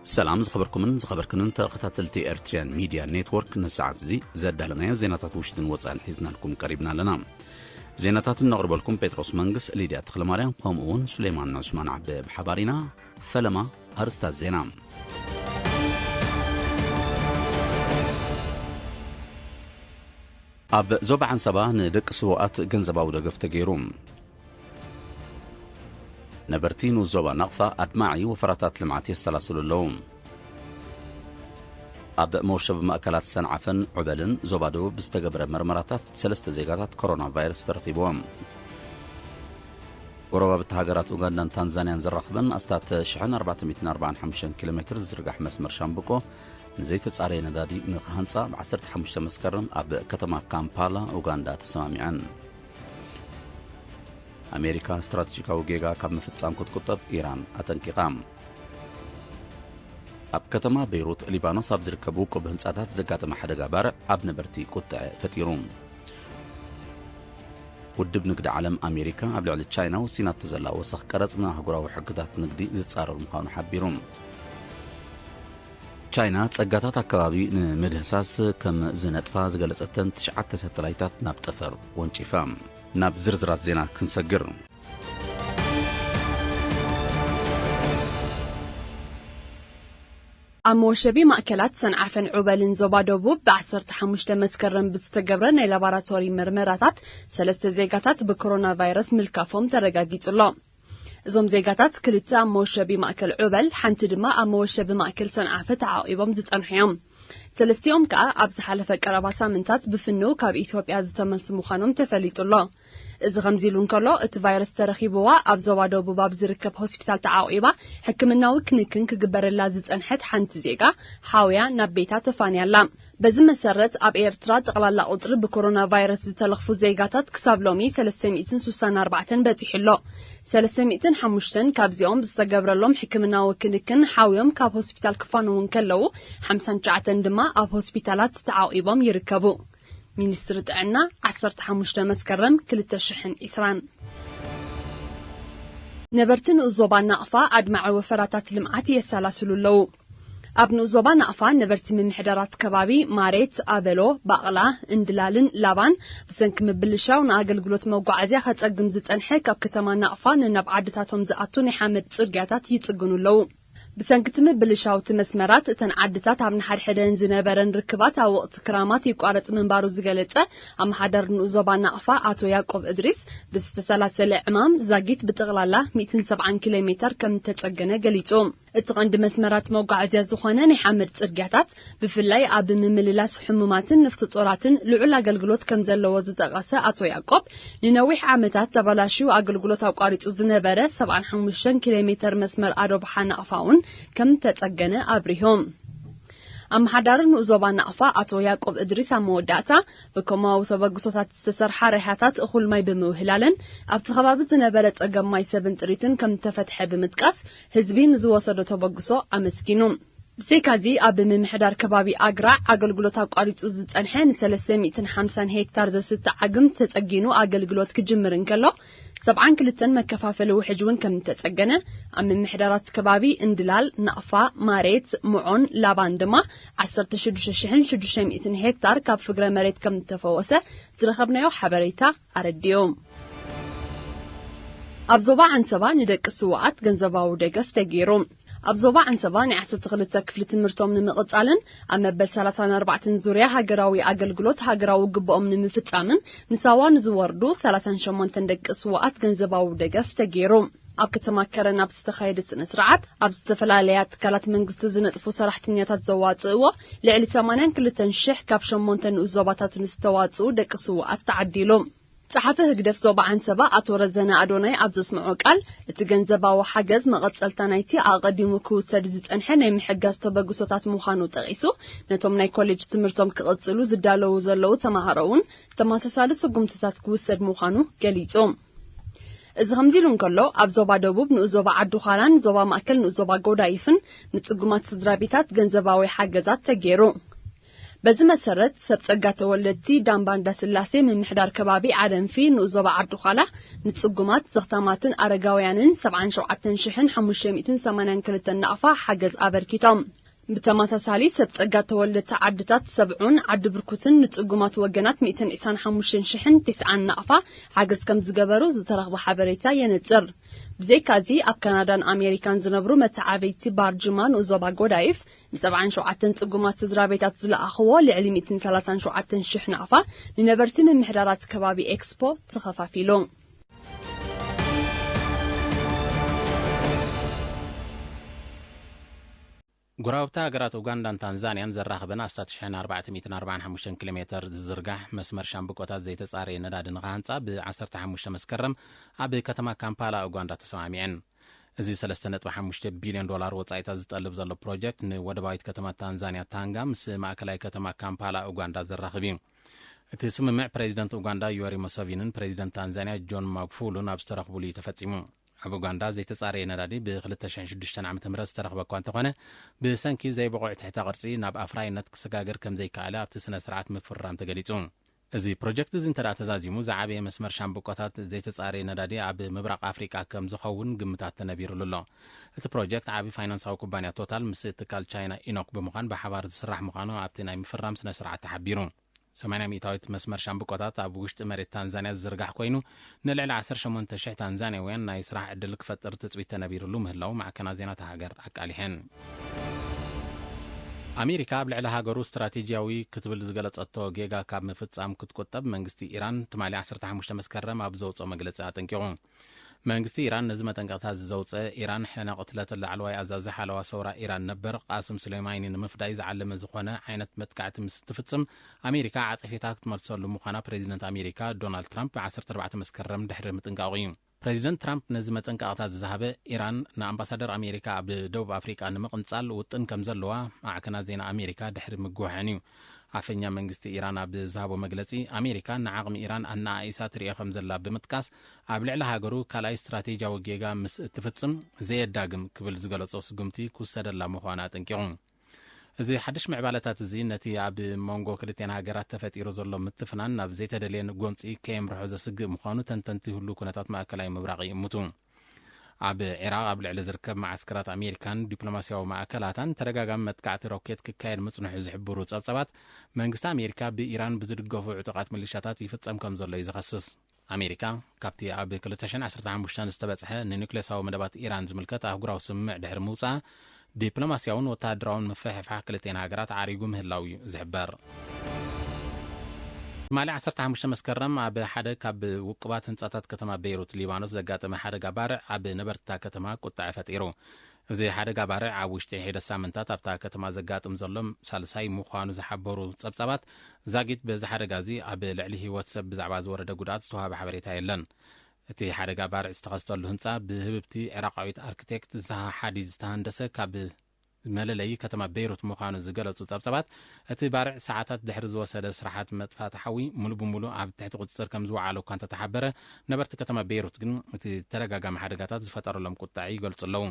سلام زخبركم تخاتلتي ارتريان ميديا نيتورك نساعد زدالنا زيناتات وشتن وصال حزنا لكم قريبنا لنا زيناتات نقرب لكم بيتروس منغس ليديا تخلماريان قومون سليمان عثمان عبد بحبارينا فلما أرستا الزينام أب زوبا عن سبا ندق سوقات جنزبا ودقف تجيروم نبرتين وزوبا نقفة أدماعي وفراتات لمعاتي السلاسل اللوم أب موشب مأكلات سنعفن عبلن زوبادو بستقبر مرمراتات سلست زيغاتات كورونا فيروس ترخيبوهم وروابة هاجرات أوغندا تنزانيا زرخبن أستات شحن 445 كيلومتر زرقح مسمر شامبوكو نزيت تصاري ندادي نقهنصا بعسرت 5 مسكرم أب كتما كامبالا أوغندا تسماميعن أمريكا استراتيجيكاو جيغا كاب مفتصام كتكتب إيران أتنكيقام أب كتما بيروت ليبانوس أب زركبوكو بهنصاتات زقاتما حدقا بارع أب نبرتي قطع فتيروم ودب نقد عالم أمريكا أبلع لتشاينا وسينات تزلا وسخ كرتنا هقراو حقدات نقدي زتصارر مخانو حبيروم تشاينا تصقاتات أكبابي مدهساس كم زنطفا زغلصتن 9 ساتلايتات ناب طفر وانشفام ناب زرزرات زينا كنسجر أموشبي مأكلات سنعفن عبالين زبادوبو بعصرت 5 مسكرن بتستقبرن ناي لاباراتوري مرمراتات 3 زيغاتات بكورونا فيروس ملكافهم ترغاغيص الله زوم زيغاتات كلتا أموشبي مأكل عبال حنت دما أموشبي مأكل سنعفت عاقبهم زتصنحيهم سلستيوم كا أبز حلفة قرابا سامنتات بفنو كاب إثيوبيا زتملس مخانهم تفليط الله إذا غمزيلون كلو ات فيروس ترخيبوا أبزوادو بباب زركب هوسبيتال تعاقبا حكمناو كنكن كجبر اللازت أنحت حنت زيغا حاويا نبيتا تفاني اللام بزي مسرت أب إيرترا تقلال قطر بكورونا فيروس زتلخفو زيغاتات كساب لومي 364 باتيحلو 305 كابزيوم بستقبر اللوم حكمناو كنكن حاويهم كاب هوسبيتال كفانون كلو 59 دما أب هوسبيتالات تعاقبهم يركبو مينستر تعنا 15 مسكرم كلتا شحن إسران نبرتن الزوبا نقفا أدمع وفراتات لمعاتي يسالاسلو اللو أبنو الزوبا نقفا نبرت من محدرات كبابي ماريت أبلو بقلا اندلالن لابان بسنك مبلشاو ناقل قلوت موقع عزيا خاتقم زت أنحيك أب كتما نقفا ننب عدتاتهم زقاتوني حامد صرقاتات يتقنو اللو بسنكتم بلشاو تمسمرات تنعدتات عم نحر حدن زنبرن ركبات أو وقت كرامات يقارت من بارو زغلطه ام حدر نوزوبا نقفا اتو يعقوب ادريس بستسلاسل عمام زاغيت بتغلالا 170 كيلومتر كم تتصغنه غليصوم اتقند مسمرات موقعزيا زخونه نحمد صرغاتات بفلاي اب ممللاس حموماتن نفس صوراتن لعل اغلغلوت كم زلو زتقاسه اتو يعقوب لنويح عامتات تبلاشو اغلغلوت اقاريصو زنبره 75 كيلومتر مسمر ادو بحنا نقفاون كم تتصغنه ابريهم أم حدارن وزوبا نقفا أتو يعقوب إدريس موداتا بكما وتبقصوتات استسرح ريحاتات أخول ماي بموهلالن أفتخباب زنبالت أقام ماي 7 تريتن كم تفتح بمتقاس هزبين زوصدو تبقصو أمسكينوم بسيكازي أب من محدار كبابي أقرع أقلقلوت أقاريت أزت أنحين 350 هكتار زي 6 عقم تتأجينو أقلقلوت كجمرن كلو 7 كلتن مكفافل وحجون كم تتأجنه أم من محدارات كبابي اندلال نقفا ماريت معون لاباندما 16 هكتار كاب فقرة مريت كم تفوسه زرخبنايو حبريتا أرديوم أبزوبا عن سبا ندق السواقات جنزباو دقف تجيروم أبزوبا عن سبا نعسى تغلط كفل تمرتهم نمقطعلن أما بل 34 زوريا هاجراوي أقلقلوت هاجراو قبهم نمفتامن نساوان زوردو 38 تندق السواقات جنزباو دقف تجيروم أب كتماكرنا بستخايد سنسرعات أب استفلاليات كالات منقست زنطفو سرحتنياتات زواطئوه لعلي 8 كل تنشح كابشن مونتن وزوباتات نستواطئو دق السواقات تعديلهم صحافه هجدف زوبا عن سبا أتورزنا أدوناي أبز اسمعو قال اتجنزبا وحجز مقصلتنايتي أقدمو كوسد زتنحناي محجز تبقصوتات مخانو تغيسو نتوم ناي كوليج تمرتهم كقصلو زدالو زلو تمهرون تماسسالس قمتታት كوسد مخانو قليصوم إذا همزيلون كله أبزوبا دوبوب نوزوبا عدو خالان زوبا مأكل نوزوبا قودايفن نتصقمات صدرابيتات جنزباوي حجزات تجيرو በዚ መሰረት ሰብ ጸጋ ተወለድቲ ዳምባንዳ ስላሴ ምምሕዳር ከባቢ ዓደንፊ ንዞባ ዓዱ ኻላ ንጽጉማት ዘኽታማትን አረጋውያንን 77582 ናቕፋ ሓገዝ አበርኪቶም ብተመሳሳሊ ሰብ ጸጋ ተወለድቲ ዓድታት ሰብዑን ዓዲ ብርኩትን ንጽጉማት ወገናት 125090 ናቕፋ ሓገዝ ከም ዝገበሩ ዝተረኽበ ሓበሬታ የነጽር ብዘይካዚ ኣብ ካናዳን አሜሪካን ዝነብሩ መተዓበይቲ ባርጅማን ዞባ ጎዳይፍ ን77 ጽጉማት ስድራቤታት ዝለኣኽዎ ልዕሊ 137000 ናቕፋ ንነበርቲ ምምሕዳራት ከባቢ ኤክስፖ ተኸፋፊሉ ጉራብታ ሃገራት ኡጋንዳን ታንዛኒያን ዘራኽበን 1445 ኪሎሜትር ዝዝርጋሕ መስመር ሻምብቆታት ዘይተጻረየ ነዳዲ ንኽሃንጻ ብ15 መስከረም ኣብ ከተማ ካምፓላ ኡጋንዳ ተሰማሚዐን እዚ 3.5 ቢልዮን ዶላር ወጻኢታት ዝጠልብ ዘሎ ፕሮጀክት ንወደባዊት ከተማ ታንዛኒያ ታንጋ ምስ ማእከላይ ከተማ ካምፓላ ኡጋንዳ ዘራኽብ እዩ እቲ ስምምዕ ፕሬዚደንት ኡጋንዳ ዮዌሪ ሙሴቪኒን ፕሬዚደንት ታንዛኒያ ጆን ማጉፉሉን ኣብ ዝተረኽቡሉ ተፈጺሙ ኣብ ኡጋንዳ ዘይተጻረየ ነዳዲ ብ2006 ዓ.ም ዝተረኽበ እኳ እንተኾነ ብሰንኪ ዘይበቑዕ ትሕተ ቅርጺ ናብ ኣፍራይነት ክሰጋገር ከም ዘይከኣለ ኣብቲ ስነ ስርዓት ምፍራም ተገሊጹ እዚ ፕሮጀክት እዚ እንተዳ ተዛዚሙ ዝዓበየ መስመር ሻምብቆታት ዘይተጻረየ ነዳዲ ኣብ ምብራቕ ኣፍሪቃ ከም ዝኸውን ግምታት ተነቢሩሉ ኣሎ እቲ ፕሮጀክት ዓቢ ፋይናንሳዊ ኩባንያ ቶታል ምስ ትካል ቻይና ኢኖክ ብምዃን ብሓባር ዝስራሕ ምዃኑ ኣብቲ ናይ ምፍራም ስነ ስርዓት ተሓቢሩ 80 ሚታዊት መስመር ሻምብቆታት ኣብ ውሽጢ መሬት ታንዛኒያ ዝዝርጋሕ ኮይኑ ንልዕሊ 18000 ታንዛኒያውያን ናይ ስራሕ ዕድል ክፈጥር ትጽቢት ተነቢሩሉ ምህላው ማዕከና ዜናት ሃገር ኣቃሊሐን ኣሜሪካ ኣብ ልዕሊ ሃገሩ ስትራቴጂያዊ ክትብል ዝገለጸቶ ጌጋ ካብ ምፍጻም ክትቆጠብ መንግስቲ ኢራን ትማሊ 15 መስከረም ኣብ ዘውጾ መግለጺ ኣጠንቂቑ መንግስቲ ኢራን ነዚ መጠንቀቕታት ዘውፀ ኢራን ሕነቕትለት ላዕለዋይ ኣዛዚ ሓለዋ ሰውራ ኢራን ነበር ቃስም ሱሌማኒ ንምፍዳይ ዝዓለመ ዝኾነ ዓይነት መጥቃዕቲ ምስ ትፍጽም ኣሜሪካ ዓጸፌታ ክትመልሰሉ ምዃና ፕሬዚደንት ኣሜሪካ ዶናልድ ትራምፕ ብ14 መስከረም ድሕሪ ምጥንቃቑ እዩ ፕሬዚደንት ትራምፕ ነዚ መጠንቀቕታት ዝሃበ ኢራን ንኣምባሳደር ኣሜሪካ ኣብ ደቡብ ኣፍሪቃ ንምቕንጻል ውጥን ከም ዘለዋ ማዕከናት ዜና ኣሜሪካ ድሕሪ ምጉሕን እዩ ኣፈኛ መንግስቲ ኢራን ኣብ ዝሃቦ መግለጺ ኣሜሪካ ንዓቕሚ ኢራን ኣናኢሳ ትሪኦ ከም ዘላ ብምጥቃስ ኣብ ልዕሊ ሃገሩ ካልኣይ ስትራቴጂያዊ ጌጋ ምስ እትፍጽም ዘየዳግም ክብል ዝገለጾ ስጉምቲ ክውሰደላ ምዃና ኣጠንቂቑ እዚ ሓድሽ ምዕባለታት እዚ ነቲ ኣብ መንጎ ክልቴን ሃገራት ተፈጢሩ ዘሎ ምትፍናን ናብ ዘይተደልየን ጎምፂ ከየምርሖ ዘስግእ ምዃኑ ተንተንቲ ሁሉ ኩነታት ማእከላዊ ምብራቕ ይእምቱ ኣብ ኢራቅ ኣብ ልዕሊ ዝርከብ ማዓስከራት ኣሜሪካን ዲፕሎማሲያዊ ማእከላታን ተደጋጋሚ መጥቃዕቲ ሮኬት ክካየድ ምጽንሑ ዝሕብሩ ጸብጸባት መንግስቲ ኣሜሪካ ብኢራን ብዝድገፉ ዕጡቃት ሚሊሻታት ይፍጸም ከም ዘሎ ይዝኸስስ ኣሜሪካ ካብቲ ኣብ 2015 ዝተበጽሐ ንኒውክሌሳዊ መደባት ኢራን ዝምልከት ኣህጉራዊ ስምምዕ ድሕሪ ምውጻእ ዲፕሎማሲያውን ወተሃደራውን ምፍሕፋሕ ክልቴን ሃገራት ዓሪጉ ምህላው እዩ ዝሕበር ማሊ 15 መስከረም ኣብ ሓደ ካብ ውቅባት ህንጻታት ከተማ ቤይሩት ሊባኖስ ዘጋጠመ ሓደጋ ባርዕ ኣብ ነበርታ ከተማ ቁጣዕ ፈጢሩ እዚ ሓደጋ ባርዕ ኣብ ውሽጢ ሒደ ሳምንታት ኣብታ ከተማ ዘጋጥም ዘሎ ሳልሳይ ምዃኑ ዝሓበሩ ጸብጸባት ዛጊት በዚ ሓደጋ እዚ ኣብ ልዕሊ ህይወት ሰብ ብዛዕባ ዝወረደ ጉድኣት ዝተዋሃበ ሓበሬታ የለን እቲ ሓደጋ ባርዕ ዝተኸስተሉ ህንጻ ብህብብቲ ዕራቃዊት ኣርክቴክት ዛሃ ሓዲድ ዝተሃንደሰ ካብ መለለይ ከተማ ቤይሩት ምዃኑ ዝገለጹ ጸብጸባት እቲ ባርዕ ሰዓታት ድሕሪ ዝወሰደ ስራሓት መጥፋእቲ ሓዊ ሙሉ ብሙሉ ኣብ ትሕቲ ቁፅጥር ከም ዝወዓለ እኳ እንተተሓበረ ነበርቲ ከተማ ቤይሩት ግን እቲ ተደጋጋሚ ሓደጋታት ዝፈጠረሎም ቁጣዕ ይገልጹ ኣለዉ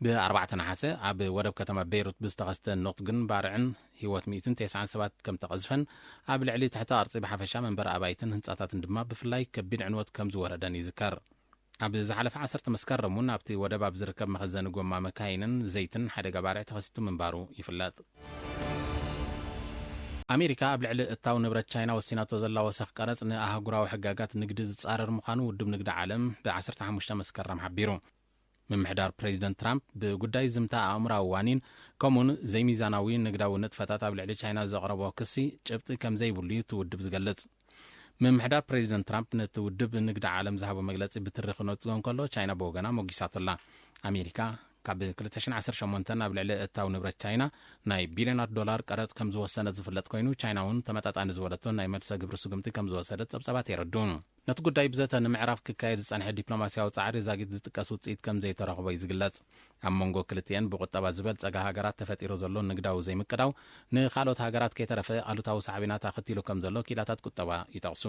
ብ4 ነሓሰ ኣብ ወደብ ከተማ ቤይሩት ብዝተኸስተ ኖት ግን ባርዕን ህይወት 190 ሰባት ከም ተቐዝፈን ኣብ ልዕሊ ትሕቲ ቅርጺ ብሓፈሻ መንበሪ ኣባይትን ህንጻታትን ድማ ብፍላይ ከቢድ ዕንወት ከም ዝወረደን ይዝከር ኣብ ዝሓለፈ 10 መስከረም እውን ኣብቲ ወደብ ኣብ ዝርከብ መኸዘኒ ጎማ መካይንን ዘይትን ሓደጋ ባርዕ ተኸሲቱ ምንባሩ ይፍለጥ ኣሜሪካ ኣብ ልዕሊ እታው ንብረት ቻይና ወሲናቶ ዘላ ወሰኽ ቀረጽ ንኣህጉራዊ ሕጋጋት ንግዲ ዝጻረር ምዃኑ ውድብ ንግዲ ዓለም ብ15 መስከረም ሓቢሩ ምምሕዳር ፕሬዚደንት ትራምፕ ብጉዳይ ዝምታ ኣእምራዊ ዋኒን ከምኡን ዘይሚዛናዊ ንግዳዊ ንጥፈታት ኣብ ልዕሊ ቻይና ዘቕረቦ ክሲ ጭብጢ ከም ዘይብሉ እዩ ትውድብ ዝገልጽ ምምሕዳር ፕሬዚደንት ትራምፕ ነቲ ውድብ ንግዲ ዓለም ዝሃቦ መግለጺ ብትሪኽ ነጽጎን ከሎ ቻይና ብወገና ሞጊሳቶላ ኣሜሪካ ካብ 2018 ኣብ ልዕሊ እታው ንብረት ቻይና ናይ ቢልዮናት ዶላር ቀረጽ ከም ዝወሰነት ዝፍለጥ ኮይኑ ቻይና እውን ተመጣጣኒ ዝወለቶ ናይ መልሰ ግብሪ ስጉምቲ ከም ዝወሰደት ጸብጸባት የረዱን ነቲ ጉዳይ ብዘተ ንምዕራፍ ክካየድ ዝጸንሐ ዲፕሎማሲያዊ ጻዕሪ ዛጊት ዝጥቀስ ውጽኢት ከም ዘይተረኽቦ ይዝግለጽ ኣብ መንጎ ክልቲአን ብቁጠባ ዝበልጸጋ ሃገራት ተፈጢሩ ዘሎ ንግዳዊ ዘይምቅዳው ንኻልኦት ሃገራት ከይተረፈ ኣሉታዊ ሳዕቢናት ኣኸቲሉ ከም ዘሎ ኪላታት ቁጠባ ይጠቕሱ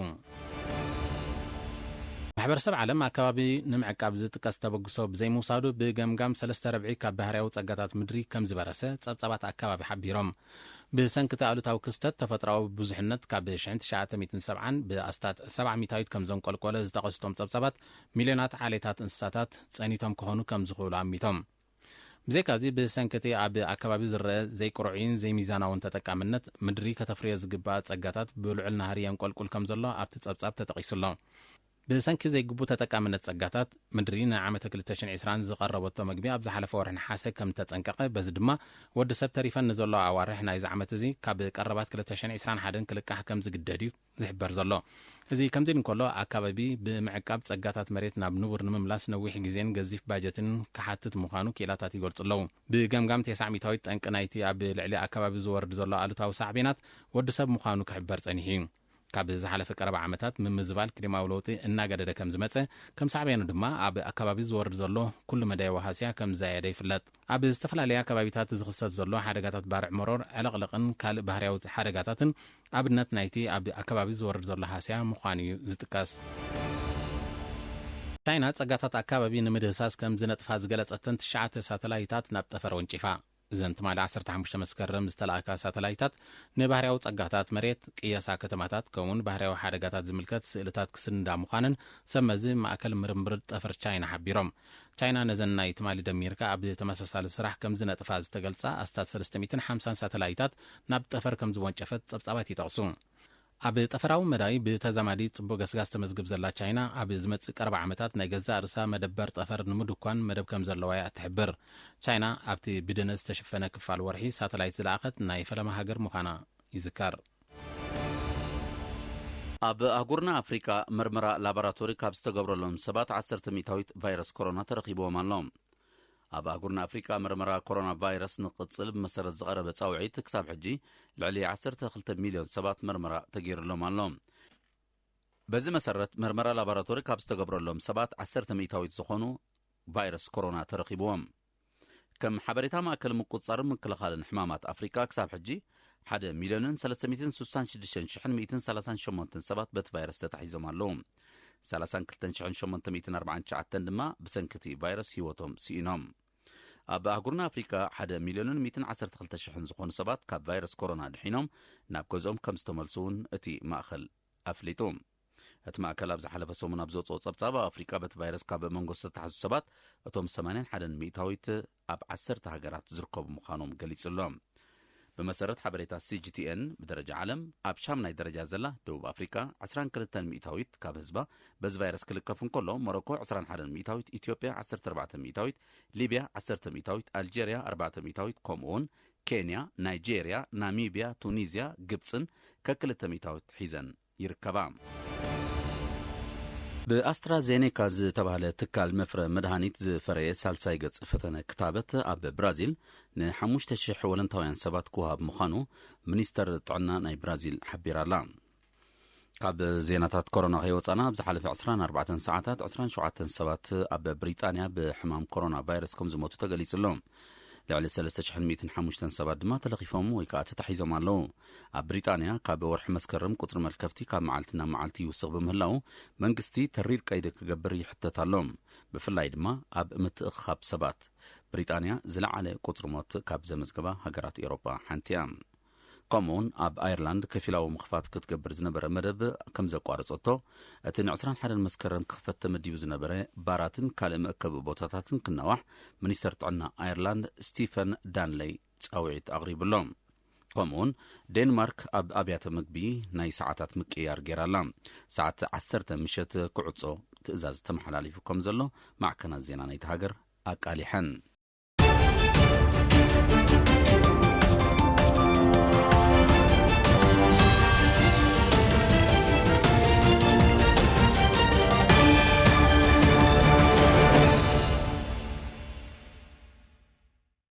ማሕበረሰብ ዓለም ኣከባቢ ንምዕቃብ ዝጥቀስ ተበግሶ ብዘይ ምውሳዱ ብገምጋም 3/4 ካብ ባህርያዊ ጸጋታት ምድሪ ከም ዝበረሰ ጸብጻባት ኣከባቢ ሓቢሮም ብሰንኪ ኣሉታዊ ክስተት ተፈጥሮኣዊ ብዙሕነት ካብ 1970 ብኣስታት 70 ሚታዊት ከም ዘንቆልቆለ ዝጠቐስቶም ጸብጻባት ሚልዮናት ዓሌታት እንስሳታት ጸኒቶም ክኾኑ ከም ዝኽእሉ ኣሚቶም ብዘይካዚ ብሰንከቲ ኣብ ኣከባቢ ዝረአ ዘይቁርዒን ዘይሚዛናውን ተጠቃምነት ምድሪ ከተፍርዮ ዝግባእ ጸጋታት ብልዑል ናህሪ የንቆልቁል ከም ዘሎ ኣብቲ ጸብጻብ ተጠቒሱሎ ብሰንኪ ዘይግቡእ ተጠቃምነት ጸጋታት ምድሪ ንዓመተ 2020 ዝቐረበቶ መግቢ ኣብ ዝሓለፈ ወርሒ ነሓሰ ከም ተጸንቀቐ በዚ ድማ ወዲ ሰብ ተሪፈን ንዘሎ ኣዋርሕ ናይዚ ዓመት እዚ ካብ ቀረባት 2021 ክልቃሕ ከም ዝግደድ እዩ ዝሕበር ዘሎ እዚ ከምዚ እንከሎ ኣከባቢ ብምዕቃብ ጸጋታት መሬት ናብ ንቡር ንምምላስ ነዊሕ ግዜን ገዚፍ ባጀትን ክሓትት ምዃኑ ኪላታት ይገልጹ ኣለዉ ብገምጋም 9 ሚታዊት ጠንቂ ናይቲ ኣብ ልዕሊ ኣከባቢ ዝወርድ ዘሎ ኣሉታዊ ሳዕቤናት ወዲ ሰብ ምዃኑ ክሕበር ጸኒሑ እዩ ካብ ዝሓለፈ ቀረባ ዓመታት ምምዝባል ክሊማዊ ለውጢ እናገደደ ከም ዝመጸ ከም ሳዕቤኑ ድማ ኣብ ኣከባቢ ዝወርድ ዘሎ ኩሉ መዳይ ወሃስያ ከም ዘያደ ይፍለጥ ኣብ ዝተፈላለየ ኣከባቢታት ዝኽሰት ዘሎ ሓደጋታት ባርዕ መሮር ዕለቕልቕን ካልእ ባህርያዊ ሓደጋታትን ኣብነት ናይቲ ኣብ ኣከባቢ ዝወርድ ዘሎ ሃስያ ምዃኑ እዩ ዝጥቀስ ቻይና ጸጋታት ኣከባቢ ንምድህሳስ ከም ዝነጥፋ ዝገለጸተን 9 ሳተላይታት ናብ ጠፈር ወንጪፋ እዘን ትማሊ 15 መስከረም ዝተለኣካ ሳተላይታት ንባህርያዊ ጸጋታት መሬት ቅያሳ ከተማታት ከምኡን ባህርያዊ ሓደጋታት ዝምልከት ስእልታት ክስንዳ ምዃንን ሰመዚ ማእከል ምርምር ጠፈር ቻይና ሓቢሮም ቻይና ነዘን ናይ ትማሊ ደሚርካ ኣብ ተመሳሳሊ ስራሕ ከም ዝነጥፋ ዝተገልጻ ኣስታት 350 ሳተላይታት ናብ ጠፈር ከም ዝወንጨፈት ጸብጻባት ይጠቕሱ ኣብ ጠፈራዊ መዳይ ብተዛማዲ ጽቡቕ ገስጋስ ተመዝግብ ዘላ ቻይና ኣብ ዝመጽእ ቀረባ ዓመታት ናይ ገዛእ ርእሳ መደበር ጠፈር ንምድኳን መደብ ከም ዘለዋ እያ ትሕብር ቻይና ኣብቲ ብድነ ዝተሸፈነ ክፋል ወርሒ ሳተላይት ዝለኣኸት ናይ ፈለማ ሃገር ምዃና ይዝከር ኣብ ኣህጉርና ኣፍሪካ ምርመራ ላቦራቶሪ ካብ ዝተገብረሎም ሰባት 10 ሚታዊት ቫይረስ ኮሮና ተረኺቦም ኣሎም ኣብ ኣህጉርና ኣፍሪካ ምርመራ ኮሮና ቫይረስ ንቕጽል ብመሰረት ዝቐረበ ጻውዒት ክሳብ ሕጂ ልዕሊ 12 ሚልዮን ሰባት ምርመራ ተገይሩሎም ኣሎም በዚ መሰረት ምርመራ ላቦራቶሪ ካብ ዝተገብረሎም ሰባት 10 ሚታዊት ዝኾኑ ቫይረስ ኮሮና ተረኺብዎም ከም ሓበሬታ ማእከል ምቁጽጻርን ምክልኻልን ሕማማት ኣፍሪካ ክሳብ ሕጂ 1,366,138 ሰባት በቲ ቫይረስ ተታሒዞም ኣለዉ 32,849 ድማ ብሰንኪቲ ቫይረስ ህይወቶም ስኢኖም ኣብ ኣህጉርና ኣፍሪካ 1,112,000 ዝኾኑ ሰባት ካብ ቫይረስ ኮሮና ድሒኖም ናብ ገዝኦም ከም ዝተመልሱ እውን እቲ ማእከል ኣፍሊጡ እቲ ማእከል ኣብ ዝሓለፈ ሰሙን ኣብ ዘውፅኦ ጸብጻብ ኣፍሪካ በቲ ቫይረስ ካብ መንጎ ዝተታሕዙ ሰባት እቶም 81 ሚእታዊት ኣብ 10 ሃገራት ዝርከቡ ምዃኖም ገሊጹሎም بمسرت حبريتا CGTN بدرجة عالم أبشام ناي درجة زلا دوب أفريقيا 22 مئتاويت كاب هزبا بز فيروس كلكفون كله موروكو 21 مئتاويت إثيوبيا 14 مئتاويت ليبيا 10 مئتاويت ألجيريا 4 مئتاويت كومون كينيا نيجيريا ناميبيا تونيزيا جبسن ككلة مئتاويت حيزن يركبام بأسترازينيكا زتبهل تكال مفر مدهانيت زفرية سالساي قص فتنة كتابت أب برازيل نحموش تشيح ولنتوين سبات كوهاب مخانو منيستر طعنا ناي برازيل حبير اللام كاب زيناتات كورونا غيوتانا بزحال في 24 ساعات 27 سبات أب بريطانيا بحمام كورونا فيروس كم زموتو تقليس اللوم لعلي 3,150 سبات دما تلقيفهم ويكات تحيزم اللو أب بريطانيا كاب ورح مسكرم قطر مالكفتي كاب معالتنا معالتي يوسق بمهلاو منقستي ترير كايدك قبري حتى تالوم بفلاي دما أب متأخاب سبات بريطانيا زلع على قطر موت كاب زمزقبا هقرات إيروبا حانتيام كومون أب أيرلاند كفيلاو مخفات كتقبر زنبرا مدب كم زقوارز أوتو أتن عسران حال المسكرن كخفت مديو زنبرا باراتن كالم أكب بوتاتاتن كنواح منيسترت عنا أيرلاند ستيفن دانلي تساويت أغريب اللوم كومون دنمارك أب أبيات مكبي ناي ساعتات مكيار جيرالام ساعة 10 مشت كعصو تأزاز تمحلالي فيكم زلو مع كنا زينا نيتهاجر أكالي حن